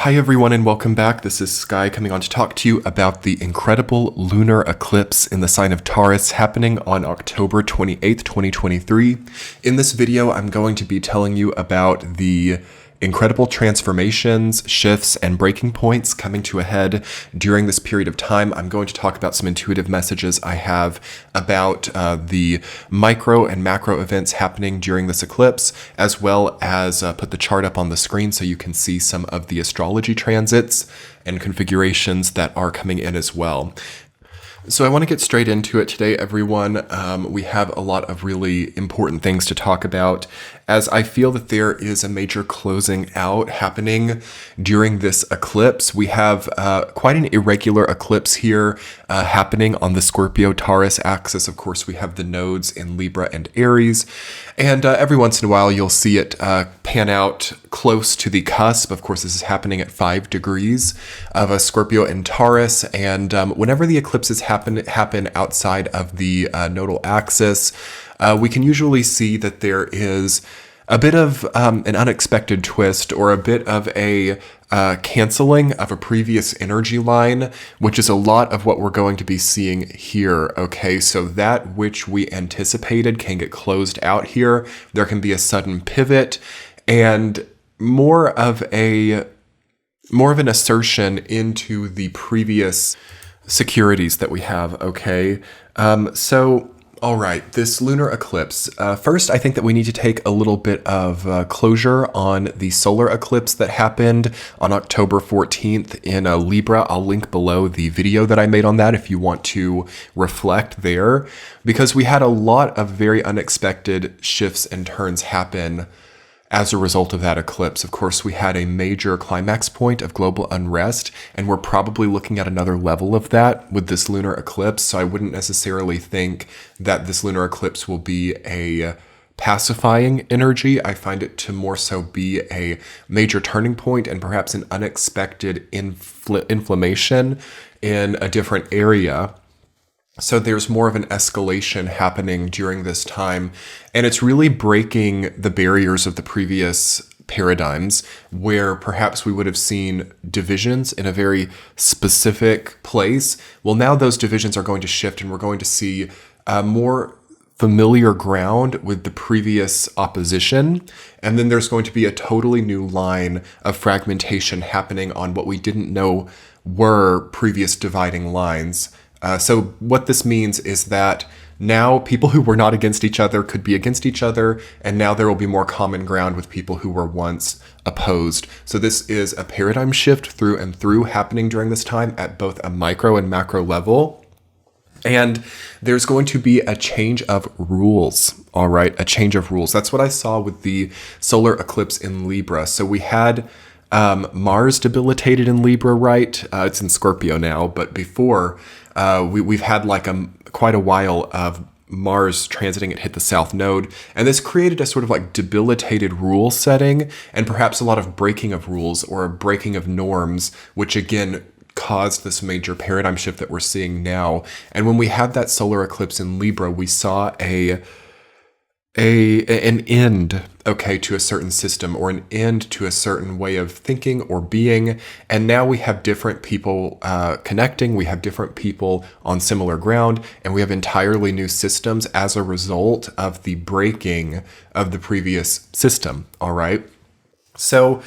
Hi everyone and welcome back. This is Sky coming on to talk to you about the incredible lunar eclipse in the sign of Taurus happening on October 28th, 2023. In this video, I'm going to be telling you about the incredible transformations, shifts, and breaking points coming to a head during this period of time. I'm going to talk about some intuitive messages I have about the micro and macro events happening during this eclipse, as well as put the chart up on the screen so you can see some of the astrology transits and configurations that are coming in as well. So I want to get straight into it today, everyone. We have a lot of really important things to talk about, as I feel that there is a major closing out happening during this eclipse. We have quite an irregular eclipse here happening on the Scorpio-Taurus axis. Of course, we have the nodes in Libra and Aries, and every once in a while you'll see it pan out close to the cusp. Of course, this is happening at 5 degrees of a Scorpio and Taurus, and whenever the eclipses happen outside of the nodal axis, we can usually see that there is a bit of an unexpected twist, or a bit of a canceling of a previous energy line, which is a lot of what we're going to be seeing here. Okay, so that which we anticipated can get closed out here. There can be a sudden pivot and more of an assertion into the previous securities that we have. Okay, all right, this lunar eclipse. First, I think that we need to take a little bit of closure on the solar eclipse that happened on October 14th in Libra. I'll link below the video that I made on that if you want to reflect there, because we had a lot of very unexpected shifts and turns happen as a result of that eclipse. Of course, we had a major climax point of global unrest, and we're probably looking at another level of that with this lunar eclipse. So I wouldn't necessarily think that this lunar eclipse will be a pacifying energy. I find it to more so be a major turning point and perhaps an unexpected inflammation in a different area. So there's more of an escalation happening during this time, and it's really breaking the barriers of the previous paradigms, where perhaps we would have seen divisions in a very specific place. Well, now those divisions are going to shift, and we're going to see more familiar ground with the previous opposition, and then there's going to be a totally new line of fragmentation happening on what we didn't know were previous dividing lines. So what this means is that now people who were not against each other could be against each other, and now there will be more common ground with people who were once opposed. So this is a paradigm shift through and through happening during this time at both a micro and macro level. And there's going to be a change of rules, all right? A change of rules. That's what I saw with the solar eclipse in Libra. So we had Mars debilitated in Libra, right? It's in Scorpio now, but before we've had like quite a while of Mars transiting. It hit the south node, and this created a sort of like debilitated rule setting, and perhaps a lot of breaking of rules or a breaking of norms, which again caused this major paradigm shift that we're seeing now. And when we had that solar eclipse in Libra, we saw an end, okay, to a certain system, or an end to a certain way of thinking or being. And now we have different people connecting, we have different people on similar ground, and we have entirely new systems as a result of the breaking of the previous system, all right? So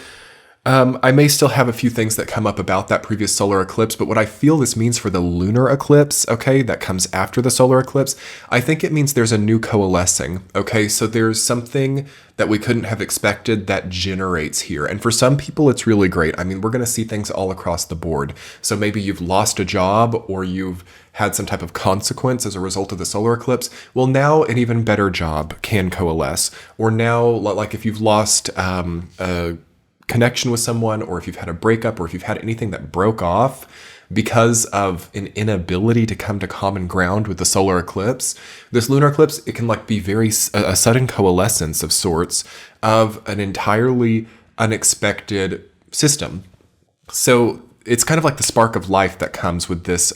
I may still have a few things that come up about that previous solar eclipse, but what I feel this means for the lunar eclipse, okay, that comes after the solar eclipse, I think it means there's a new coalescing, okay? So there's something that we couldn't have expected that generates here. And for some people, it's really great. I mean, we're going to see things all across the board. So maybe you've lost a job, or you've had some type of consequence as a result of the solar eclipse. Well, now an even better job can coalesce. Or now, like if you've lost a connection with someone, or if you've had a breakup, or if you've had anything that broke off because of an inability to come to common ground with the solar eclipse, this lunar eclipse, it can like be a sudden coalescence of sorts of an entirely unexpected system. So it's kind of like the spark of life that comes with this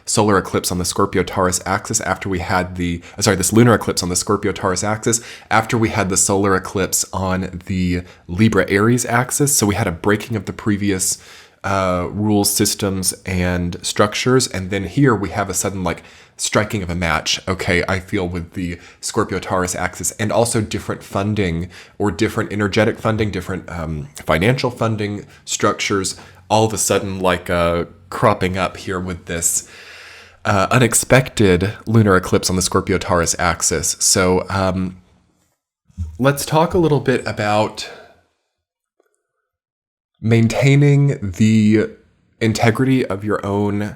solar eclipse on the Scorpio-Taurus axis after we had this lunar eclipse on the Scorpio-Taurus axis after we had the solar eclipse on the Libra-Aries axis. So we had a breaking of the previous rules, systems, and structures. And then here we have a sudden like striking of a match, okay, I feel, with the Scorpio-Taurus axis, and also different funding or different energetic funding, different financial funding structures, all of a sudden like cropping up here with this unexpected lunar eclipse on the Scorpio-Taurus axis. So let's talk a little bit about maintaining the integrity of your own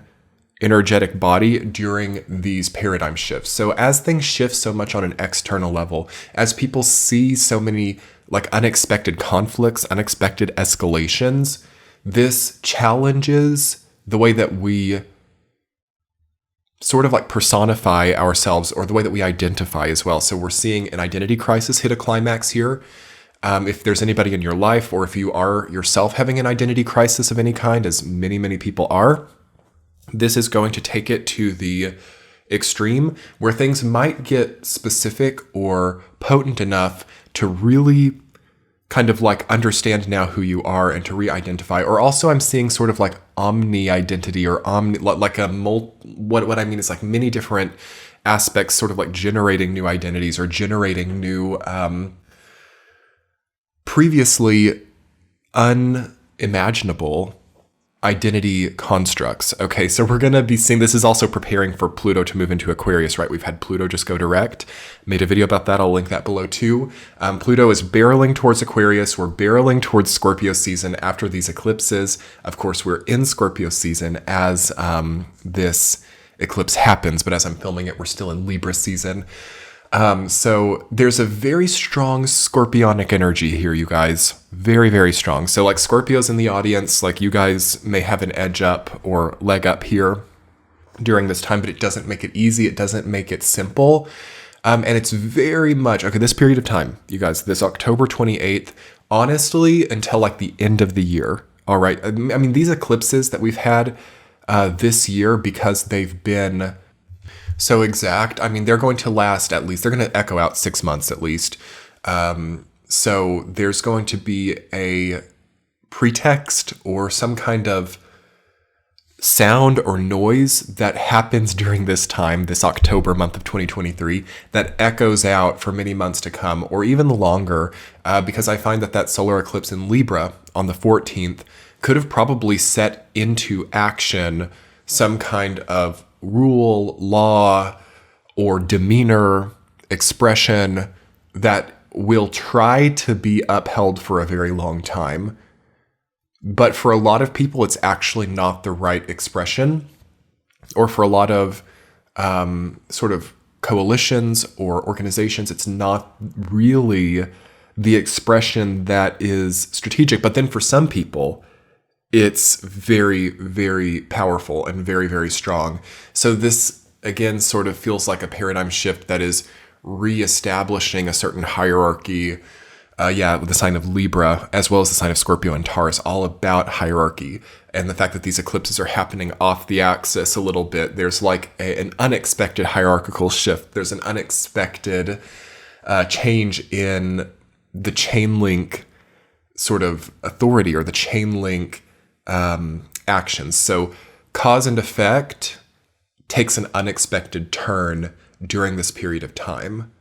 energetic body during these paradigm shifts. So as things shift so much on an external level, as people see so many like unexpected conflicts, unexpected escalations, this challenges the way that we sort of like personify ourselves, or the way that we identify as well. So we're seeing an identity crisis hit a climax here. If there's anybody in your life, or if you are yourself having an identity crisis of any kind, as many, many people are, this is going to take it to the extreme where things might get specific or potent enough to really kind of like understand now who you are and to re-identify. Or also I'm seeing sort of like omni-identity, or what I mean is like many different aspects sort of like generating new identities or generating new previously unimaginable identity constructs. Okay, so we're going to be seeing, this is also preparing for Pluto to move into Aquarius, right? We've had Pluto just go direct. Made a video about that. I'll link that below too. Pluto is barreling towards Aquarius. We're barreling towards Scorpio season after these eclipses. Of course, we're in Scorpio season as this eclipse happens, but as I'm filming it, we're still in Libra season. So there's a very strong scorpionic energy here, you guys. Very, very strong. So like Scorpios in the audience, like you guys may have an edge up or leg up here during this time, but it doesn't make it easy. It doesn't make it simple. And it's very much, okay, this period of time, you guys, this October 28th, honestly, until like the end of the year. All right. I mean, these eclipses that we've had this year, because they've been so exact, I mean, they're going to last at least, they're going to echo out 6 months at least. So there's going to be a pretext or some kind of sound or noise that happens during this time, this October month of 2023, that echoes out for many months to come, or even longer, because I find that that solar eclipse in Libra on the 14th could have probably set into action some kind of rule, law, or demeanor expression that will try to be upheld for a very long time. But for a lot of people, it's actually not the right expression. Or for a lot of sort of coalitions or organizations, it's not really the expression that is strategic. But then for some people, it's very, very powerful and very, very strong. So this, again, sort of feels like a paradigm shift that is reestablishing a certain hierarchy, with the sign of Libra, as well as the sign of Scorpio and Taurus, all about hierarchy. And the fact that these eclipses are happening off the axis a little bit, there's like an unexpected hierarchical shift. There's an unexpected change in the chain link sort of authority, or the chain link actions. So cause and effect takes an unexpected turn during this period of time.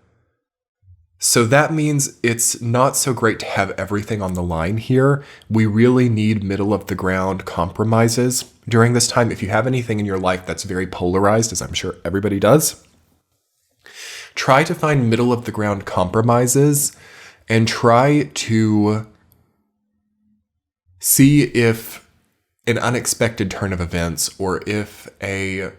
So that means it's not so great to have everything on the line here. We really need middle of the ground compromises during this time. If you have anything in your life that's very polarized, as I'm sure everybody does, try to find middle of the ground compromises and try to see if an unexpected turn of events, or if a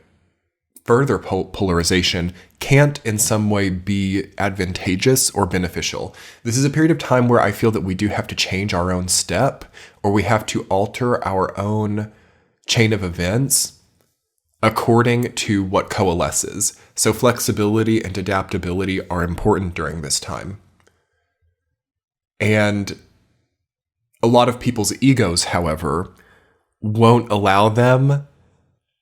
further polarization can't in some way be advantageous or beneficial. This is a period of time where I feel that we do have to change our own step, or we have to alter our own chain of events according to what coalesces. So flexibility and adaptability are important during this time. And a lot of people's egos, however, won't allow them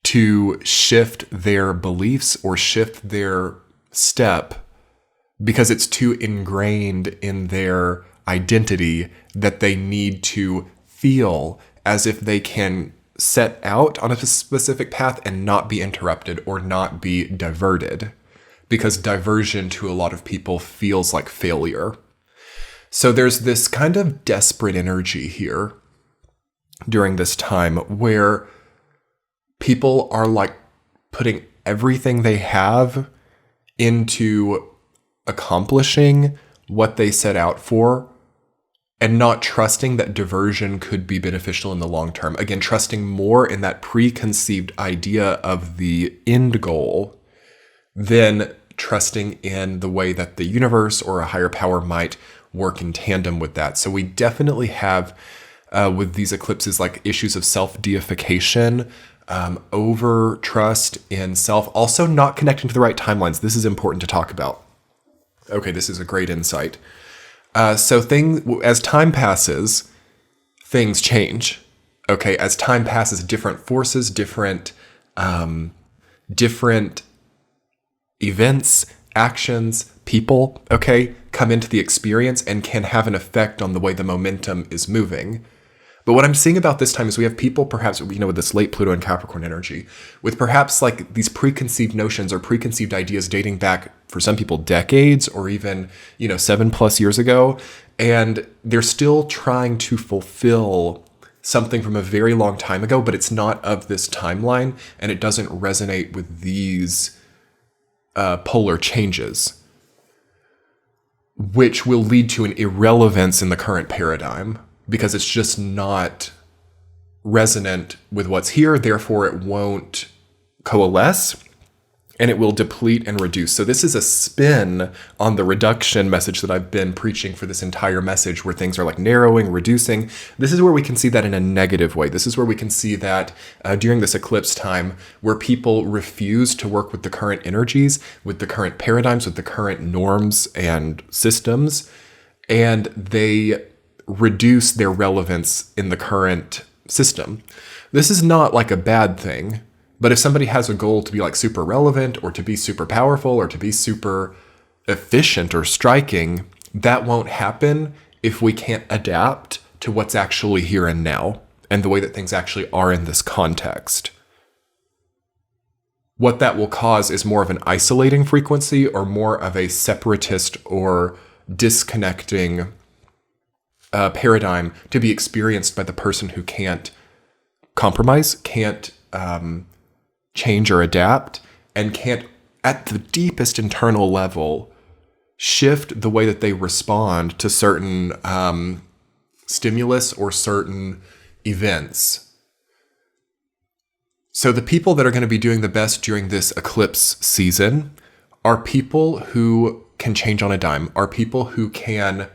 to shift their beliefs or shift their step because it's too ingrained in their identity that they need to feel as if they can set out on a specific path and not be interrupted or not be diverted, because diversion to a lot of people feels like failure. So there's this kind of desperate energy here during this time where people are like putting everything they have into accomplishing what they set out for and not trusting that diversion could be beneficial in the long term. Again, trusting more in that preconceived idea of the end goal than trusting in the way that the universe or a higher power might work in tandem with that. So we definitely have, with these eclipses, like issues of self-deification, over trust in self, also not connecting to the right timelines. This is important to talk about. Okay, this is a great insight. So as time passes, things change. Okay, as time passes, different forces, different events, actions, people, okay, come into the experience and can have an effect on the way the momentum is moving. But what I'm seeing about this time is we have people perhaps, with this late Pluto and Capricorn energy, with perhaps like these preconceived notions or preconceived ideas dating back for some people decades or even, 7+ years ago. And they're still trying to fulfill something from a very long time ago, but it's not of this timeline and it doesn't resonate with these polar changes, which will lead to an irrelevance in the current paradigm, because it's just not resonant with what's here. Therefore, it won't coalesce and it will deplete and reduce. So this is a spin on the reduction message that I've been preaching for this entire message, where things are like narrowing, reducing. This is where we can see that in a negative way. This is where we can see that during this eclipse time, where people refuse to work with the current energies, with the current paradigms, with the current norms and systems, and they reduce their relevance in the current system. This is not like a bad thing, but if somebody has a goal to be like super relevant or to be super powerful or to be super efficient or striking, that won't happen if we can't adapt to what's actually here and now and the way that things actually are in this context. What that will cause is more of an isolating frequency or more of a separatist or disconnecting paradigm to be experienced by the person who can't compromise, can't change or adapt, and can't, at the deepest internal level, shift the way that they respond to certain stimulus or certain events. So the people that are going to be doing the best during this eclipse season are people who can change on a dime, are people who can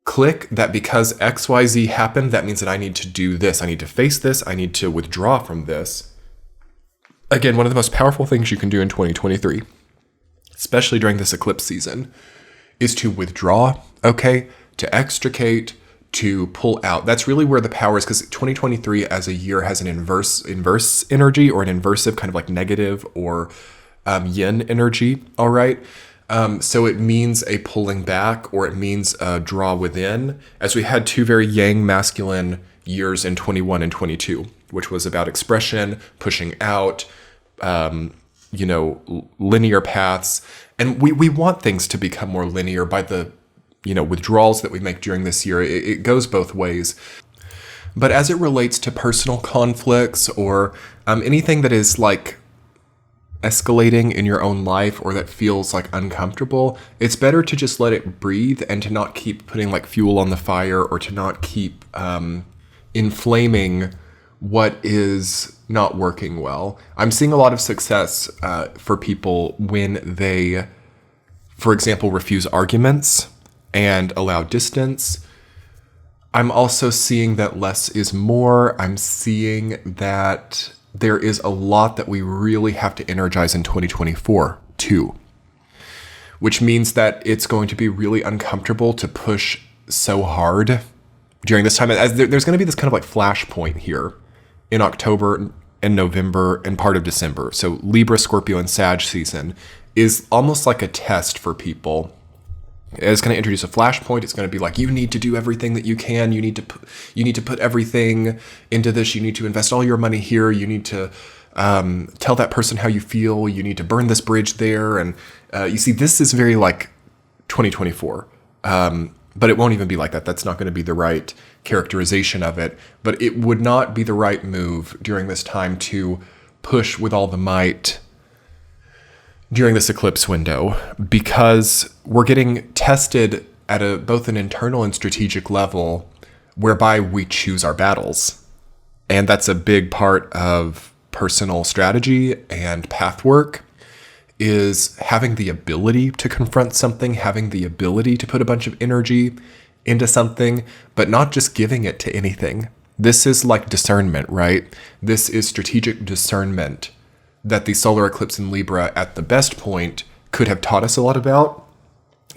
click that because XYZ happened, that means that I need to do this. I need to face this. I need to withdraw from this. Again, one of the most powerful things you can do in 2023, especially during this eclipse season, is to withdraw, okay? To extricate, to pull out. That's really where the power is, because 2023 as a year has an inverse energy, or an inversive kind of like negative or yin energy, all right? So it means a pulling back, or it means a draw within, as we had two very yang masculine years in 21 and 22, which was about expression, pushing out, linear paths. And we want things to become more linear by the, withdrawals that we make during this year. It goes both ways. But as it relates to personal conflicts or anything that is like escalating in your own life or that feels like uncomfortable, it's better to just let it breathe and to not keep putting like fuel on the fire, or to not keep inflaming what is not working well. I'm seeing a lot of success for people when they, for example, refuse arguments and allow distance. I'm also seeing that less is more. I'm seeing that there is a lot that we really have to energize in 2024 too, which means that it's going to be really uncomfortable to push so hard during this time. As there's going to be this kind of like flashpoint here in October and November and part of December. So Libra, Scorpio, and Sag season is almost like a test for people. It's going to introduce a flashpoint. It's going to be like, you need to do everything that you can. You need to put everything into this. You need to invest all your money here. You need to tell that person how you feel. You need to burn this bridge there. And you see, this is very like 2024. But it won't even be like that. That's not going to be the right characterization of it. But it would not be the right move during this time to push with all the might during this eclipse window, because we're getting tested at both an internal and strategic level whereby we choose our battles. And that's a big part of personal strategy and path work, is having the ability to confront something, having the ability to put a bunch of energy into something, but not just giving it to anything. This is like discernment, right? This is strategic discernment that the solar eclipse in Libra at the best point could have taught us a lot about.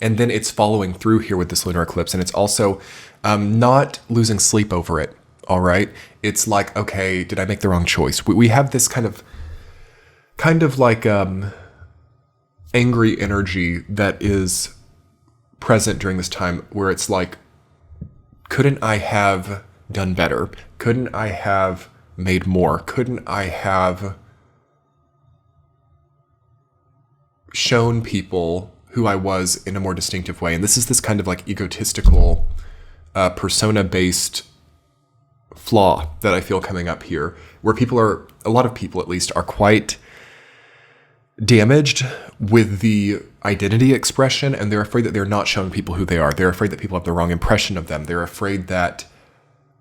And then it's following through here with this lunar eclipse. And it's also not losing sleep over it. All right. It's like, okay, did I make the wrong choice? We have this kind of like angry energy that is present during this time, where it's like, couldn't I have done better? Couldn't I have made more? Couldn't I have shown people who I was in a more distinctive way? And this is this kind of like egotistical, persona-based flaw that I feel coming up here, where a lot of people at least, are quite damaged with the identity expression, and they're afraid that they're not showing people who they are. They're afraid that people have the wrong impression of them. They're afraid that,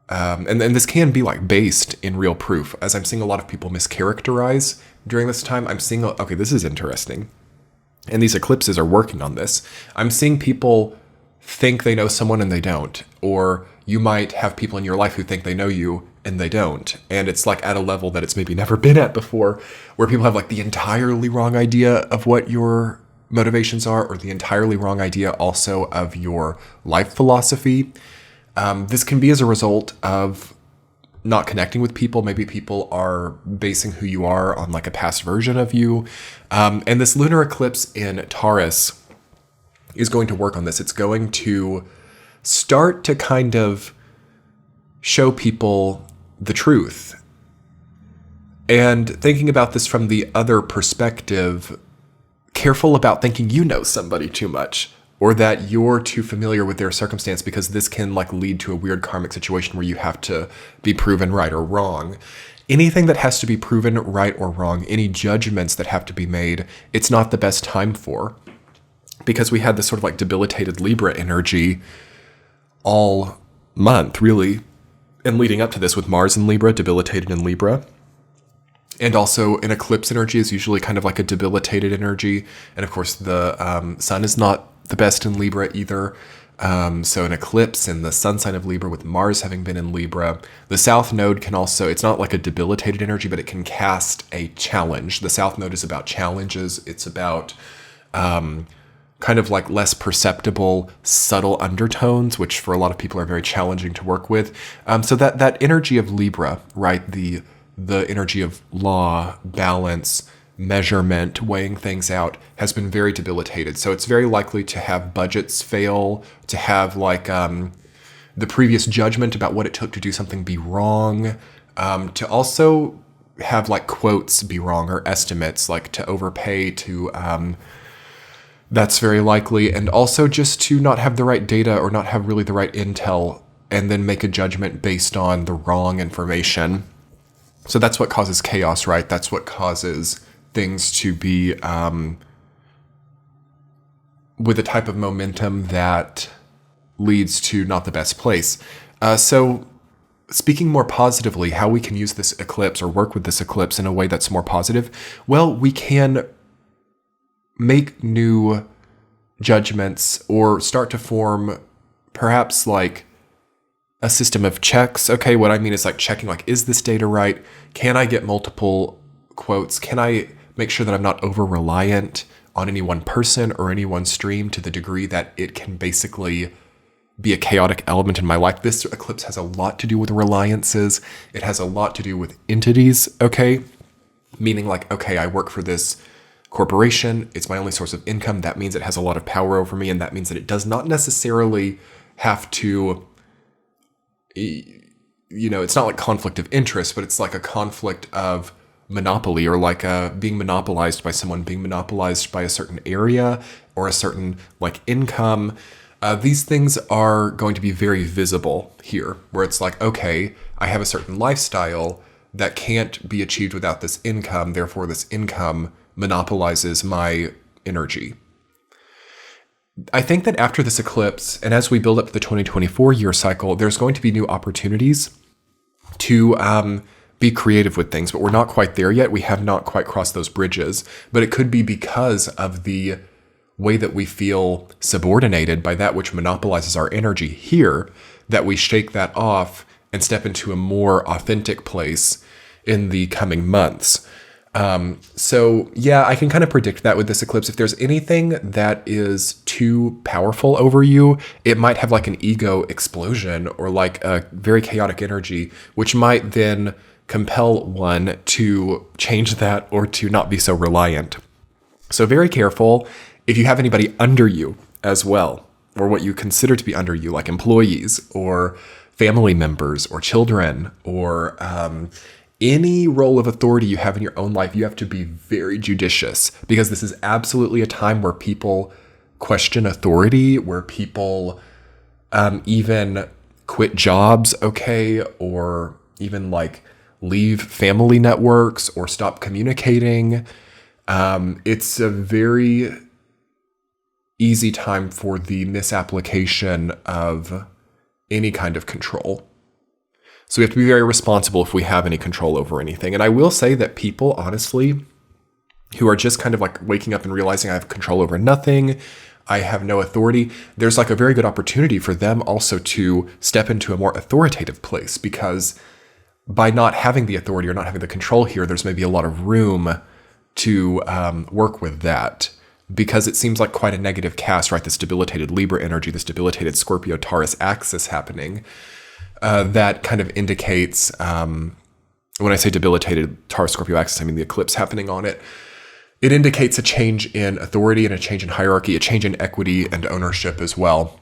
and this can be like based in real proof, as I'm seeing a lot of people mischaracterize during this time. I'm seeing, okay, this is interesting. And these eclipses are working on this. I'm seeing people think they know someone and they don't. Or you might have people in your life who think they know you and they don't. And it's like at a level that it's maybe never been at before, where people have like the entirely wrong idea of what your motivations are, or the entirely wrong idea also of your life philosophy. This can be as a result of not connecting with people. Maybe people are basing who you are on like a past version of you. And this lunar eclipse in Taurus is going to work on this. It's going to start to kind of show people the truth. And thinking about this from the other perspective, careful about thinking you know somebody too much, or that you're too familiar with their circumstance, because this can like lead to a weird karmic situation where you have to be proven right or wrong. Anything that has to be proven right or wrong, any judgments that have to be made, it's not the best time for, because we had this sort of like debilitated Libra energy all month, really, and leading up to this with Mars in Libra, debilitated in Libra. And also an eclipse energy is usually kind of like a debilitated energy. And of course the sun is not the best in Libra either. So an eclipse in the sun sign of Libra with Mars having been in Libra. The South Node can also, it's not like a debilitated energy, but it can cast a challenge. The South Node is about challenges. It's about kind of like less perceptible, subtle undertones, which for a lot of people are very challenging to work with. So that energy of Libra, right? The energy of law, balance, measurement, weighing things out, has been very debilitated. So it's very likely to have budgets fail, to have like the previous judgment about what it took to do something be wrong, to also have like quotes be wrong, or estimates, like to overpay, to that's very likely, and also just to not have the right data or not have really the right intel, and then make a judgment based on the wrong information. So that's what causes chaos, right? That's what causes things to be with a type of momentum that leads to not the best place. So speaking more positively, how we can use this eclipse or work with this eclipse in a way that's more positive, well, we can make new judgments or start to form perhaps like a system of checks. Okay, what I mean is like checking, like, is this data right? Can I get multiple quotes? Can I make sure that I'm not over-reliant on any one person or any one stream to the degree that it can basically be a chaotic element in my life. This eclipse has a lot to do with reliances. It has a lot to do with entities, okay? Meaning like, okay, I work for this corporation. It's my only source of income. That means it has a lot of power over me, and that means that it does not necessarily have to, it's not like conflict of interest, but it's like a conflict of monopoly, or like being monopolized by someone, being monopolized by a certain area or a certain like income. These things are going to be very visible here, where it's like, okay, I have a certain lifestyle that can't be achieved without this income. Therefore, this income monopolizes my energy. I think that after this eclipse, and as we build up the 2024 year cycle, there's going to be new opportunities to be creative with things, but we're not quite there yet. We have not quite crossed those bridges, but it could be because of the way that we feel subordinated by that which monopolizes our energy here, that we shake that off and step into a more authentic place in the coming months. So yeah, I can kind of predict that with this eclipse. If there's anything that is too powerful over you, it might have like an ego explosion or like a very chaotic energy, which might then compel one to change that or to not be so reliant. So very careful if you have anybody under you as well, or what you consider to be under you, like employees or family members or children, or any role of authority you have in your own life. You have to be very judicious, because this is absolutely a time where people question authority, where people even quit jobs, okay, or even like leave family networks or stop communicating. It's a very easy time for the misapplication of any kind of control. So we have to be very responsible if we have any control over anything. And I will say that people, honestly, who are just kind of like waking up and realizing I have control over nothing, I have no authority, there's like a very good opportunity for them also to step into a more authoritative place, because by not having the authority or not having the control here, there's maybe a lot of room to work with that, because it seems like quite a negative cast, right? This debilitated Libra energy, this debilitated Scorpio Taurus axis happening. That kind of indicates, when I say debilitated Taurus Scorpio axis, I mean the eclipse happening on it. It indicates a change in authority and a change in hierarchy, a change in equity and ownership as well.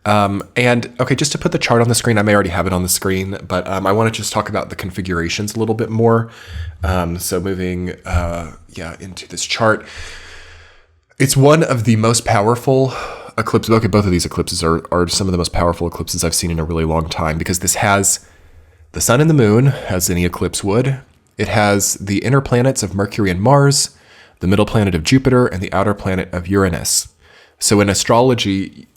And okay, just to put the chart on the screen, I may already have it on the screen, but I want to just talk about the configurations a little bit more. So moving into this chart. It's one of the most powerful eclipses. Okay, both of these eclipses are some of the most powerful eclipses I've seen in a really long time, because this has the sun and the moon, as any eclipse would. It has the inner planets of Mercury and Mars, the middle planet of Jupiter, and the outer planet of Uranus. So in astrology,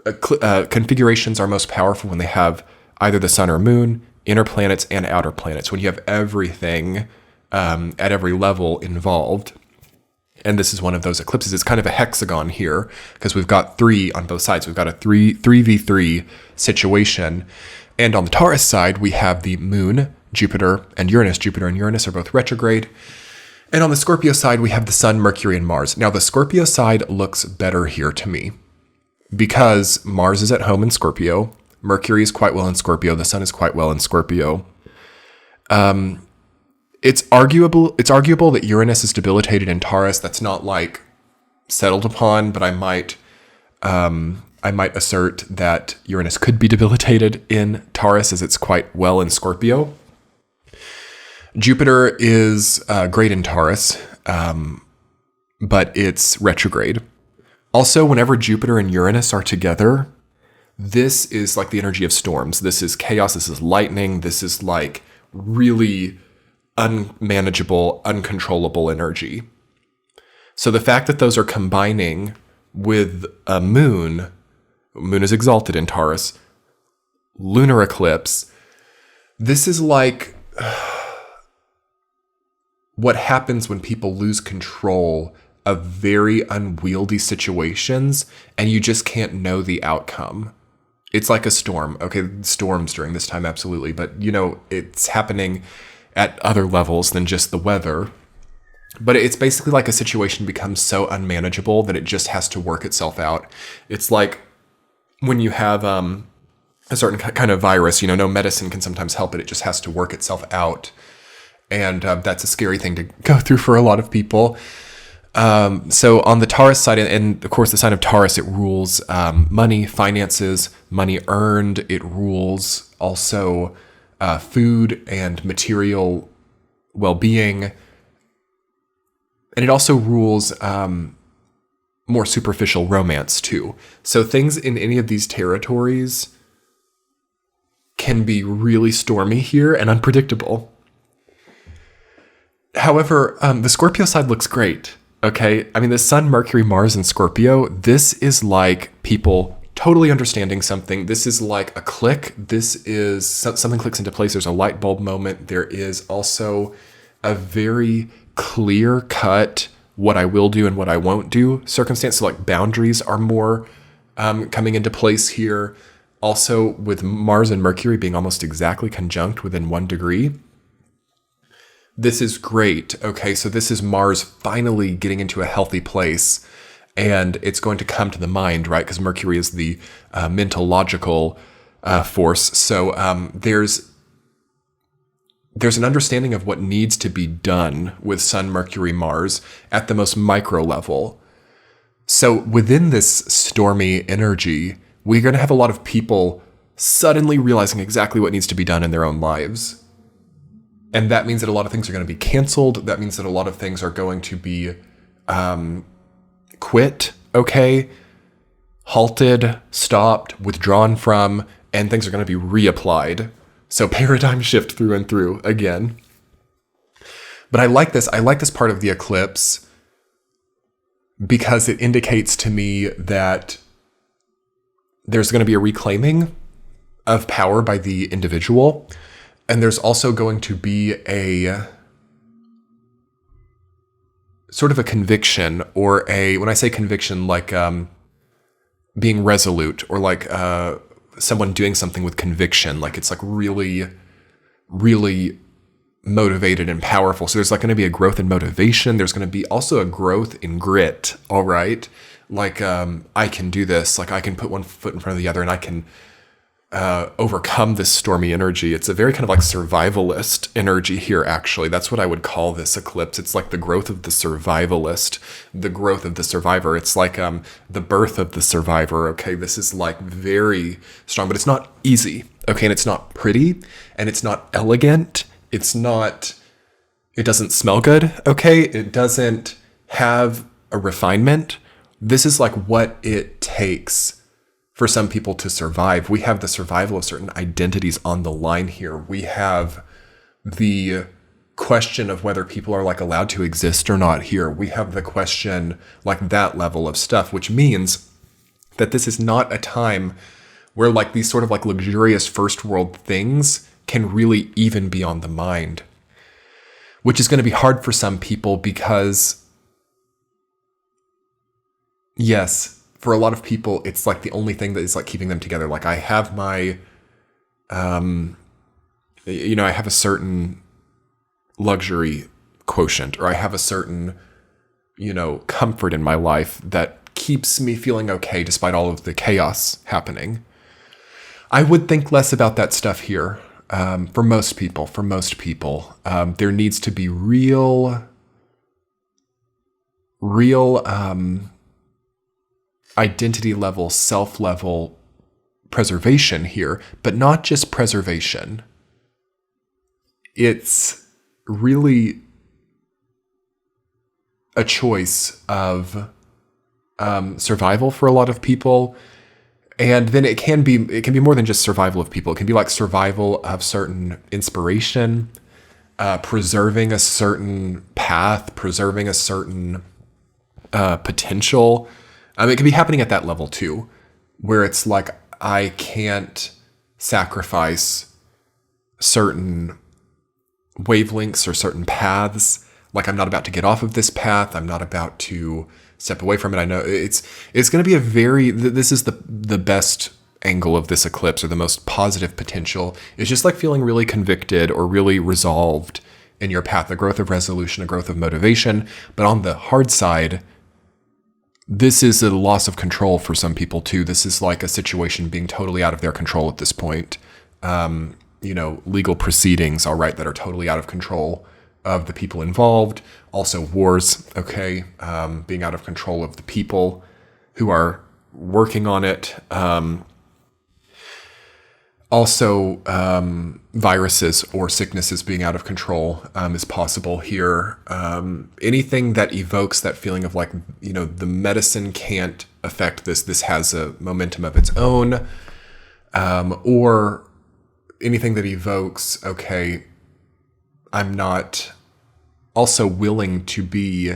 configurations are most powerful when they have either the sun or moon, inner planets, and outer planets, when you have everything at every level involved. And this is one of those eclipses. It's kind of a hexagon here, because we've got 3 on both sides. We've got a 3v3 situation. And on the Taurus side, we have the moon, Jupiter, and Uranus. Jupiter and Uranus are both retrograde. And on the Scorpio side, we have the sun, Mercury, and Mars. Now, the Scorpio side looks better here to me, because Mars is at home in Scorpio. Mercury is quite well in Scorpio. The sun is quite well in Scorpio. It's arguable that Uranus is debilitated in Taurus. That's not like settled upon, but I might assert that Uranus could be debilitated in Taurus, as it's quite well in Scorpio. Jupiter is great in Taurus, but it's retrograde. Also, whenever Jupiter and Uranus are together, this is like the energy of storms. This is chaos. This is lightning. This is like really unmanageable, uncontrollable energy. So the fact that those are combining with a moon is exalted in Taurus, lunar eclipse, this is like what happens when people lose control of very unwieldy situations and you just can't know the outcome. It's like a storm. Okay, storms during this time, absolutely. But, it's happening at other levels than just the weather. But it's basically like a situation becomes so unmanageable that it just has to work itself out. It's like when you have a certain kind of virus, no medicine can sometimes help it. It just has to work itself out. And that's a scary thing to go through for a lot of people. So on the Taurus side, and of course the sign of Taurus, it rules money, finances, money earned. It rules also food and material well-being. And it also rules more superficial romance too. So things in any of these territories can be really stormy here and unpredictable. However, the Scorpio side looks great. Okay, I mean, the Sun, Mercury, Mars, and Scorpio, this is like people totally understanding something. This is like a click. This is something clicks into place. There's a light bulb moment. There is also a very clear cut what I will do and what I won't do circumstance. So like boundaries are more coming into place here. Also with Mars and Mercury being almost exactly conjunct within 1 degree. This is great. Okay, so this is Mars finally getting into a healthy place, and it's going to come to the mind, right? Because Mercury is the mental, logical force. So there's an understanding of what needs to be done with Sun, Mercury, Mars at the most micro level. So within this stormy energy, we're going to have a lot of people suddenly realizing exactly what needs to be done in their own lives. And that means that a lot of things are going to be canceled. That means that a lot of things are going to be quit, okay, halted, stopped, withdrawn from, and things are going to be reapplied. So paradigm shift through and through again. But I like this. I like this part of the eclipse because it indicates to me that there's going to be a reclaiming of power by the individual. And there's also going to be a sort of a conviction, or when I say conviction, like being resolute, or like someone doing something with conviction, like it's like really, really motivated and powerful. So there's like going to be a growth in motivation. There's going to be also a growth in grit. All right. Like I can do this. Like I can put one foot in front of the other, and I can overcome this stormy energy. It's a very kind of like survivalist energy here, actually. That's what I would call this eclipse. It's like the growth of the survivalist, the growth of the survivor. It's like the birth of the survivor. Okay, this is like very strong, but it's not easy. Okay, and it's not pretty, and it's not elegant. It doesn't smell good. Okay, it doesn't have a refinement. This is like what it takes for some people to survive. We have the survival of certain identities on the line here. We have the question of whether people are like allowed to exist or not here. We have the question, like that level of stuff, which means that this is not a time where like these sort of like luxurious first world things can really even be on the mind, which is going to be hard for some people because, yes, for a lot of people, it's like the only thing that is like keeping them together. Like I have my, I have a certain luxury quotient, or I have a certain, comfort in my life that keeps me feeling okay despite all of the chaos happening. I would think less about that stuff here. For most people, there needs to be real, identity level, self level preservation here, but not just preservation. It's really a choice of survival for a lot of people. And then it can be more than just survival of people. It can be like survival of certain inspiration, preserving a certain path, preserving a certain potential. It can be happening at that level too, where it's like, I can't sacrifice certain wavelengths or certain paths. Like I'm not about to get off of this path. I'm not about to step away from it. I know it's going to be this is the best angle of this eclipse, or the most positive potential. It's just like feeling really convicted or really resolved in your path, a growth of resolution, a growth of motivation. But on the hard side, this is a loss of control for some people too. This is like a situation being totally out of their control at this point. Legal proceedings, all right, that are totally out of control of the people involved. Also wars, okay, being out of control of the people who are working on it. Also, viruses or sicknesses being out of control is possible here. Anything that evokes that feeling of like, the medicine can't affect this. This has a momentum of its own. Or anything that evokes, okay, I'm not also willing to be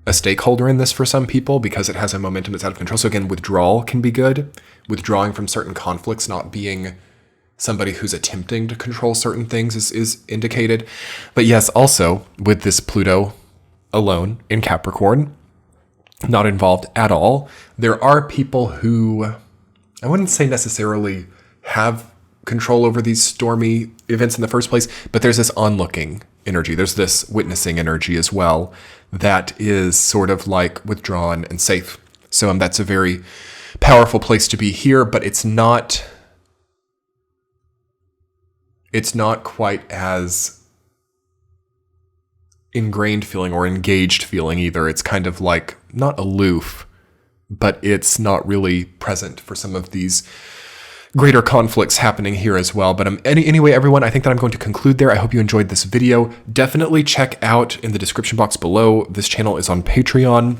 a stakeholder in this for some people because it has a momentum that's out of control. So again, withdrawal can be good. Withdrawing from certain conflicts, not being somebody who's attempting to control certain things is indicated. But yes, also with this Pluto alone in Capricorn, not involved at all, there are people who I wouldn't say necessarily have control over these stormy events in the first place, but there's this onlooking energy. There's this witnessing energy as well that is sort of like withdrawn and safe. So that's a very powerful place to be here, but it's not quite as ingrained feeling or engaged feeling either. It's kind of like not aloof, but it's not really present for some of these greater conflicts happening here as well. But anyway, everyone, I think that I'm going to conclude there. I hope you enjoyed this video. Definitely check out in the description box below. This channel is on Patreon.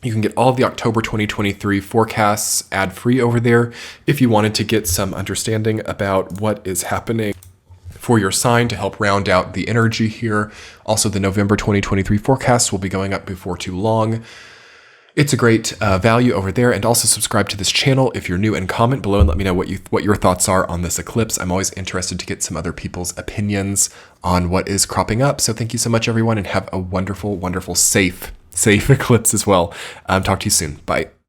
You can get all of the October 2023 forecasts ad-free over there if you wanted to get some understanding about what is happening for your sign to help round out the energy here. Also, the November 2023 forecasts will be going up before too long. It's a great value over there. And also subscribe to this channel if you're new, and comment below and let me know what your thoughts are on this eclipse. I'm always interested to get some other people's opinions on what is cropping up. So thank you so much, everyone, and have a wonderful, wonderful, safe eclipse as well. Talk to you soon. Bye.